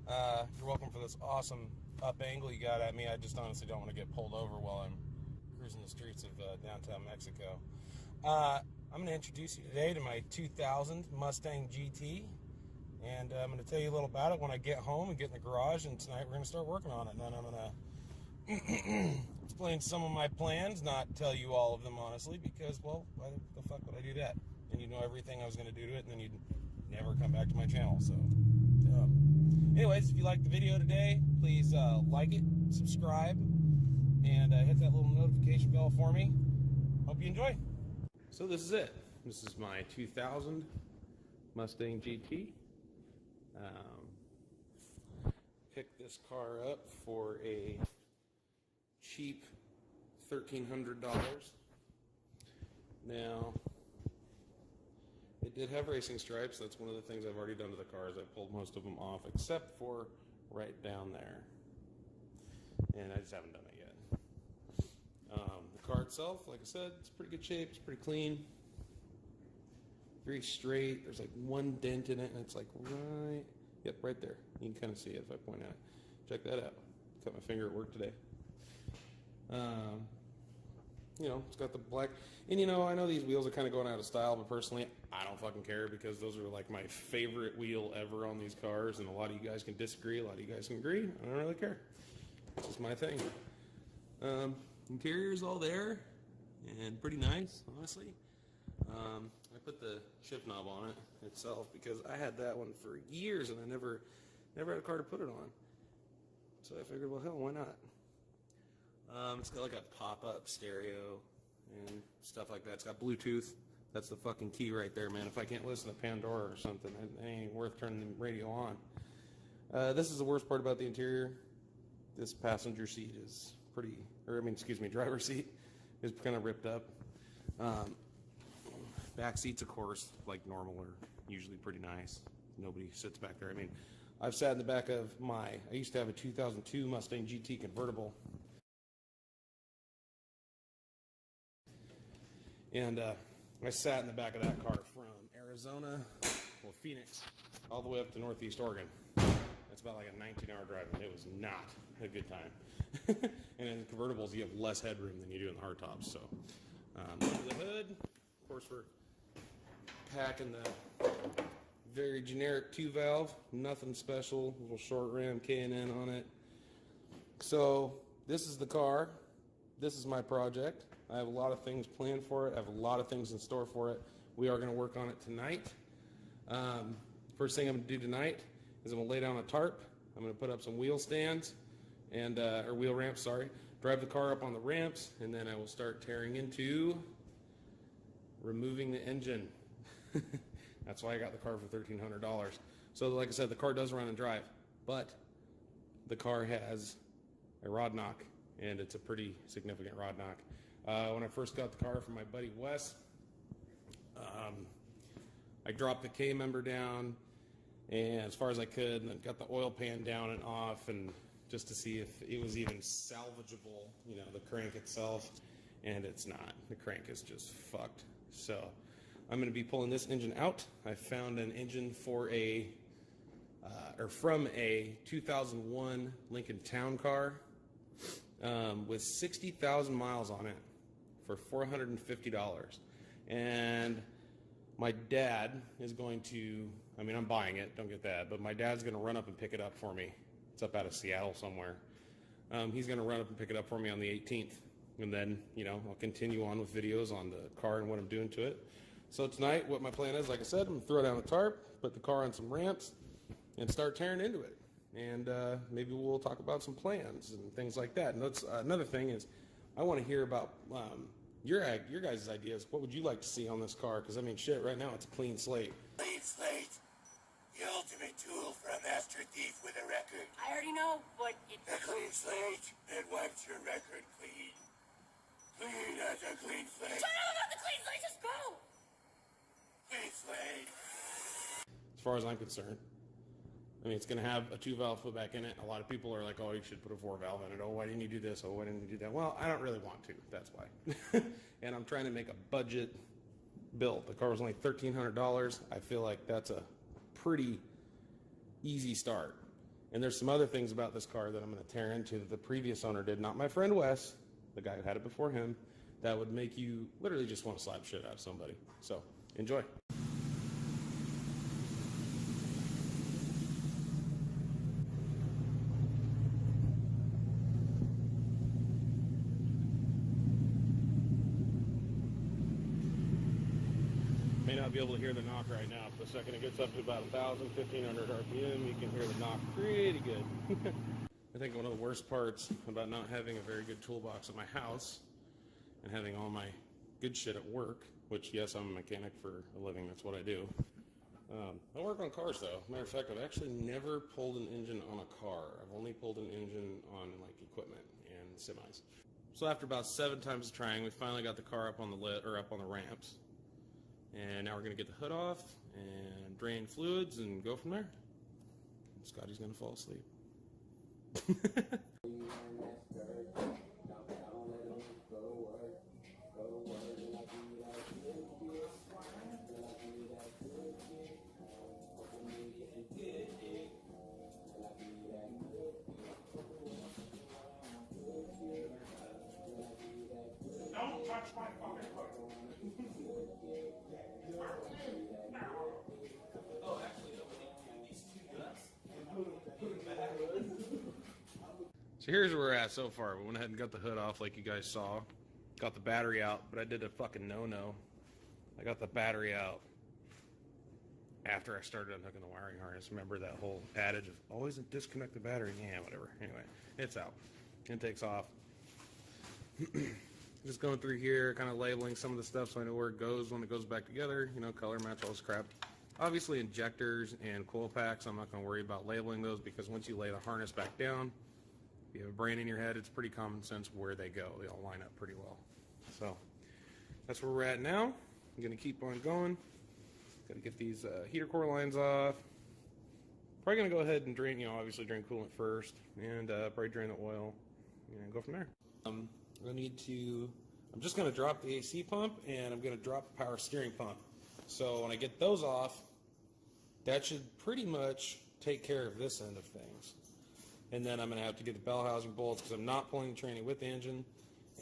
You're welcome for this awesome up angle you got at me. I just honestly don't want to get pulled over while I'm cruising the streets of downtown Mexico. I'm going to introduce you today to my 2000 Mustang GT, and I'm going to tell you a little about it when I get home and get in the garage, and tonight we're going to start working on it, and then I'm going to explain some of my plans, not tell you all of them, honestly, because, well, why the fuck would I do that? And you know everything I was going to do to it, and then you'd never come back to my channel, so... Anyways, if you liked the video today, please like it, subscribe, and hit that little notification bell for me. Hope you enjoy. So this is it. This is my 2000 Mustang GT. Picked this car up for a cheap $1,300. Now, it did have racing stripes. That's one of the things I've already done to the cars. I pulled most of them off, except for right down there. And I just haven't done it yet. The car itself, like I said, it's pretty good shape. It's pretty clean. Very straight. There's like one dent in it, and it's like right there. You can kind of see it if I point at it. Check that out. Cut my finger at work today. You know, it's got the black, and you know, I know these wheels are kind of going out of style, but personally, I don't fucking care because those are like my favorite wheel ever on these cars, and a lot of you guys can disagree, a lot of you guys can agree. I don't really care. It's just my thing. Interior's all there, and pretty nice, honestly. I put the shift knob on it itself because I had that one for years, and I never had a car to put it on. So I figured, well, hell, why not? It's got like a pop-up stereo and stuff like that. It's got Bluetooth. That's the fucking key right there, man. If I can't listen to Pandora or something, it ain't worth turning the radio on. This is the worst part about the interior. This passenger seat is driver's seat is kind of ripped up. Back seats, of course, like normal, are usually pretty nice. Nobody sits back there. I mean, I've sat in the back of I used to have a 2002 Mustang GT convertible. And I sat in the back of that car from Arizona, Phoenix, all the way up to Northeast Oregon. It's about like a 19-hour drive, and it was not a good time. And in convertibles, you have less headroom than you do in the hardtops. So, under the hood, of course, we're packing the very generic 2-valve, nothing special, little short ram K&N on it. So, this is the car. This is my project. I have a lot of things planned for it. I have a lot of things in store for it. We are going to work on it tonight. First thing I'm going to do tonight is I'm going to lay down a tarp. I'm going to put up some wheel stands and or wheel ramps, sorry. Drive the car up on the ramps, and then I will start tearing into removing the engine. That's why I got the car for $1,300. So like I said, the car does run and drive, but the car has a rod knock, and it's a pretty significant rod knock. When I first got the car from my buddy Wes, I dropped the K-member down and as far as I could, and then got the oil pan down and off, and just to see if it was even salvageable, you know, the crank itself, and it's not. The crank is just fucked. So I'm going to be pulling this engine out. I found an engine for from a 2001 Lincoln Town Car with 60,000 miles on it for $450. And my dad is going to, I'm buying it, don't get that, but my dad's going to run up and pick it up for me. It's up out of Seattle somewhere. He's going to run up and pick it up for me on the 18th. And then, you know, I'll continue on with videos on the car and what I'm doing to it. So tonight, what my plan is, like I said, I'm going to throw down a tarp, put the car on some ramps, and start tearing into it. And maybe we'll talk about some plans and things like that. And that's another thing is, I want to hear about your guys' ideas. What would you like to see on this car? Because shit, right now it's a clean slate. Clean slate, the ultimate tool for a master thief with a record. I already know, but it's... A clean slate that wipes your record clean. Clean as a clean slate. Shut up about the clean slate, just go! Clean slate. As far as I'm concerned, it's going to have a 2-valve put back in it. A lot of people are like, oh, you should put a 4-valve in it. Oh, why didn't you do this? Oh, why didn't you do that? Well, I don't really want to. That's why. And I'm trying to make a budget build. The car was only $1,300. I feel like that's a pretty easy start. And there's some other things about this car that I'm going to tear into that the previous owner did, not my friend Wes, the guy who had it before him, that would make you literally just want to slap shit out of somebody. So, enjoy. May not be able to hear the knock right now, but the second it gets up to about 1,000, 1,500 RPM, you can hear the knock pretty good. I think one of the worst parts about not having a very good toolbox at my house and having all my good shit at work, which, yes, I'm a mechanic for a living, that's what I do. I work on cars, though. Matter of fact, I've actually never pulled an engine on a car. I've only pulled an engine on, like, equipment and semis. So after about 7 times trying, we finally got the car up on the ramps. And now we're going to get the hood off and drain fluids and go from there. Scotty's going to fall asleep. Don't touch my fucking hood. So here's where we're at so far. We went ahead and got the hood off like you guys saw. Got the battery out, but I did a fucking no-no. I got the battery out after I started unhooking the wiring harness. Remember that whole adage of always disconnect the battery? Yeah, whatever. Anyway, it's out. It takes off. Just going through here, kind of labeling some of the stuff so I know where it goes when it goes back together. You know, color match, all this crap. Obviously, injectors and coil packs, I'm not going to worry about labeling those because once you lay the harness back down, if you have a brain in your head, it's pretty common sense where they go. They all line up pretty well. So that's where we're at now. I'm going to keep on going. Got to get these heater core lines off. Probably going to go ahead and drain, you know, obviously drain coolant first and probably drain the oil and go from there. I'm just going to drop the AC pump and I'm going to drop the power steering pump. So when I get those off, that should pretty much take care of this end of things. And then I'm going to have to get the bell housing bolts because I'm not pulling the tranny with the engine.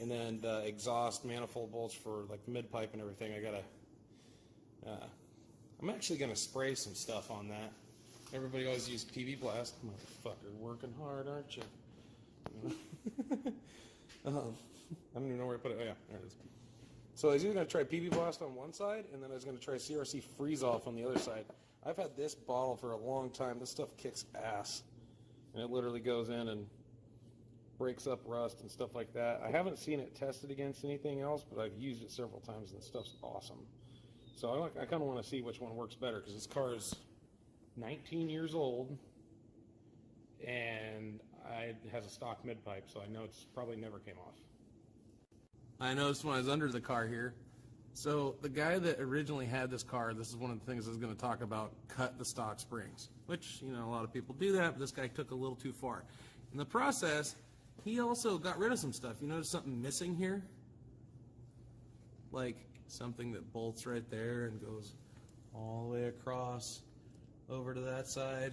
And then the exhaust manifold bolts for like the mid pipe and everything. I'm actually going to spray some stuff on that. Everybody always uses PB Blast. Motherfucker, working hard, aren't you? I don't even know where I put it. Oh yeah, there it is. So I was either going to try PB Blast on one side, and then I was going to try CRC Freeze Off on the other side. I've had this bottle for a long time. This stuff kicks ass. And it literally goes in and breaks up rust and stuff like that. I haven't seen it tested against anything else, but I've used it several times, and the stuff's awesome. So I kind of want to see which one works better, because this car is 19 years old, and it has a stock mid-pipe, so I know it's probably never came off. I noticed when I was under the car here, so the guy that originally had this car, this is one of the things I was going to talk about, cut the stock springs, which, you know, a lot of people do that, but this guy took a little too far. In the process, he also got rid of some stuff. You notice something missing here? Like something that bolts right there and goes all the way across over to that side.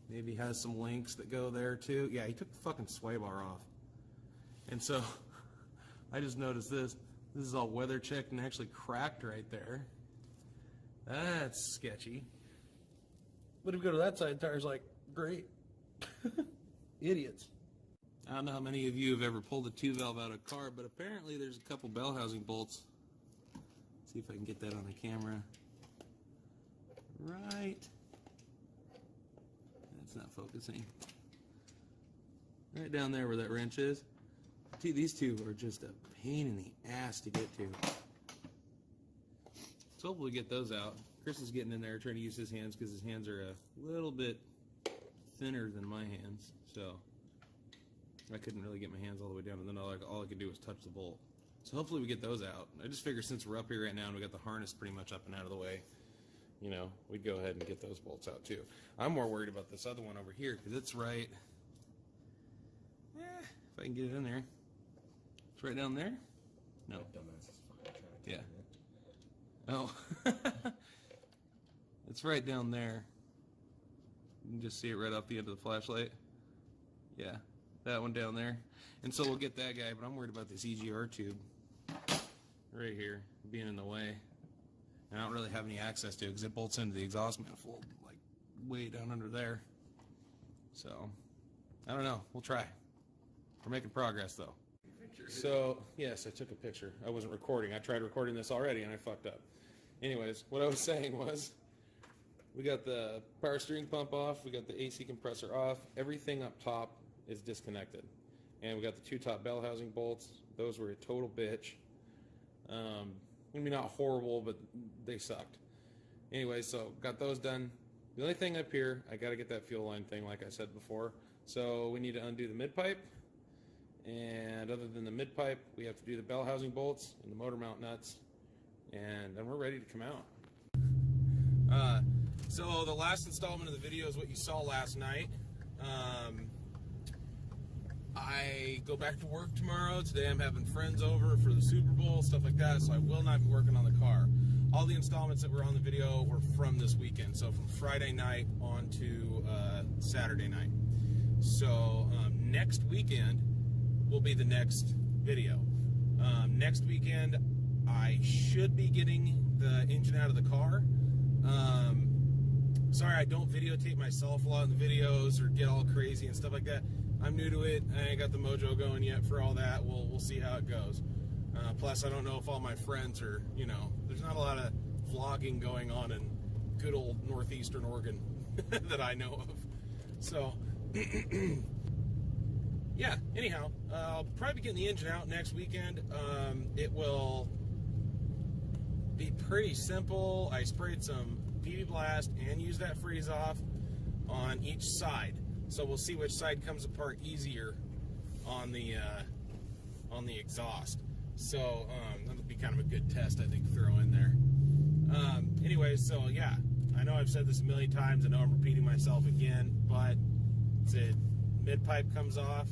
Maybe has some links that go there too. Yeah, he took the fucking sway bar off. And so I just noticed this. This is all weather checked and actually cracked right there. That's sketchy. But if you go to that side, the tire's like, great. Idiots. I don't know how many of you have ever pulled a 2-valve out of a car, but apparently there's a couple bell housing bolts. Let's see if I can get that on the camera. Right. That's not focusing. Right down there where that wrench is. See, these two are just a pain in the ass to get to. So hopefully get those out. Chris is getting in there trying to use his hands because his hands are a little bit thinner than my hands. So I couldn't really get my hands all the way down, and then all I could do was touch the bolt. So hopefully we get those out. I just figure since we're up here right now and we got the harness pretty much up and out of the way, you know, we'd go ahead and get those bolts out too. I'm more worried about this other one over here because it's right, if I can get it in there. It's right down there? No. Yeah. Oh. It's right down there. You can just see it right off the end of the flashlight. Yeah, that one down there. And so we'll get that guy, but I'm worried about this EGR tube right here being in the way. And I don't really have any access to it because it bolts into the exhaust manifold like way down under there. So, I don't know. We'll try. We're making progress though. So, yes, I took a picture. I wasn't recording. I tried recording this already and I fucked up. Anyways, what I was saying was, we got the power steering pump off, we got the AC compressor off, everything up top is disconnected. And we got the two top bell housing bolts. Those were a total bitch. I mean, not horrible, but they sucked. Anyway, so got those done. The only thing up here, I got to get that fuel line thing like I said before. So we need to undo the mid-pipe. And other than the mid-pipe, we have to do the bell housing bolts and the motor mount nuts. And then we're ready to come out. So the last installment of the video is what you saw last night. I go back to work tomorrow. Today I'm having friends over for the Super Bowl, stuff like that, so I will not be working on the car. All the installments that were on the video were from this weekend, so from Friday night on to Saturday night. So next weekend will be the next video. Next weekend I should be getting the engine out of the car. Sorry I don't videotape myself a lot in the videos or get all crazy and stuff like that. I'm new to it. I ain't got the mojo going yet for all that. We'll see how it goes. Plus, I don't know if all my friends are, there's not a lot of vlogging going on in good old northeastern Oregon that I know of. So, yeah, anyhow, I'll probably be getting the engine out next weekend. It will be pretty simple. I sprayed some PB Blast and used that freeze off on each side. So we'll see which side comes apart easier on the exhaust. So that'll be kind of a good test, I think, to throw in there. Anyways, so yeah, I know I've said this a million times. I know I'm repeating myself again, but the mid-pipe comes off.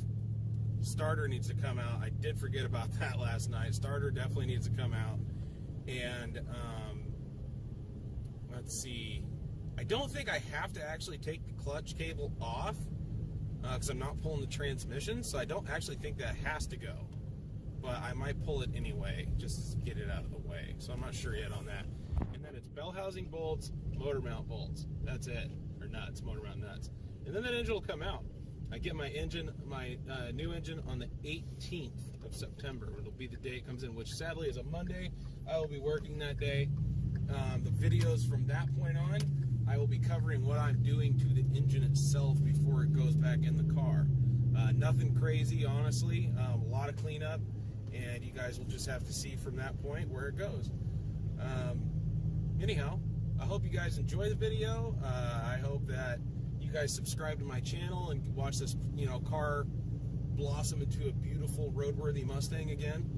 Starter needs to come out. I did forget about that last night. Starter definitely needs to come out. And let's see. I don't think I have to actually take the clutch cable off because I'm not pulling the transmission, so I don't actually think that has to go. But I might pull it anyway, just to get it out of the way. So I'm not sure yet on that. And then it's bell housing bolts, motor mount bolts. That's it. Or nuts, motor mount nuts. And then that engine will come out. I get my engine, my new engine on the 18th of September. It'll be the day it comes in, which sadly is a Monday. I will be working that day. The videos from that point on, I will be covering what I'm doing to the engine itself before it goes back in the car. Nothing crazy, honestly. A lot of cleanup, and you guys will just have to see from that point where it goes. Anyhow, I hope you guys enjoy the video. I hope that you guys subscribe to my channel and watch this, car blossom into a beautiful roadworthy Mustang again.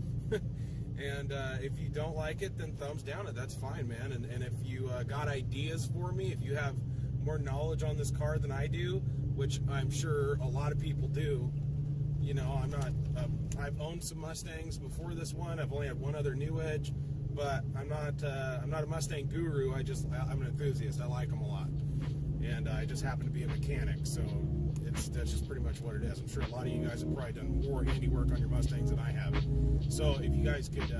And if you don't like it, then thumbs down it. That's fine, man. And if you got ideas for me, if you have more knowledge on this car than I do, which I'm sure a lot of people do, I'm not. I've owned some Mustangs before this one. I've only had one other New Edge, but I'm not a Mustang guru. I'm an enthusiast. I like them a lot, and I just happen to be a mechanic. So that's just pretty much what it is. I'm sure a lot of you guys have probably done more handiwork on your Mustangs than I have. So if you guys could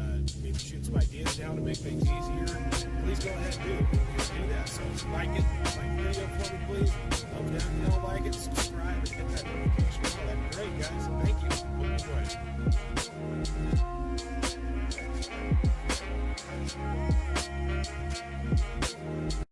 maybe shoot some ideas down to make things easier, please go ahead and do that. So like the video for me, please. Thumbs down if you don't like it, subscribe.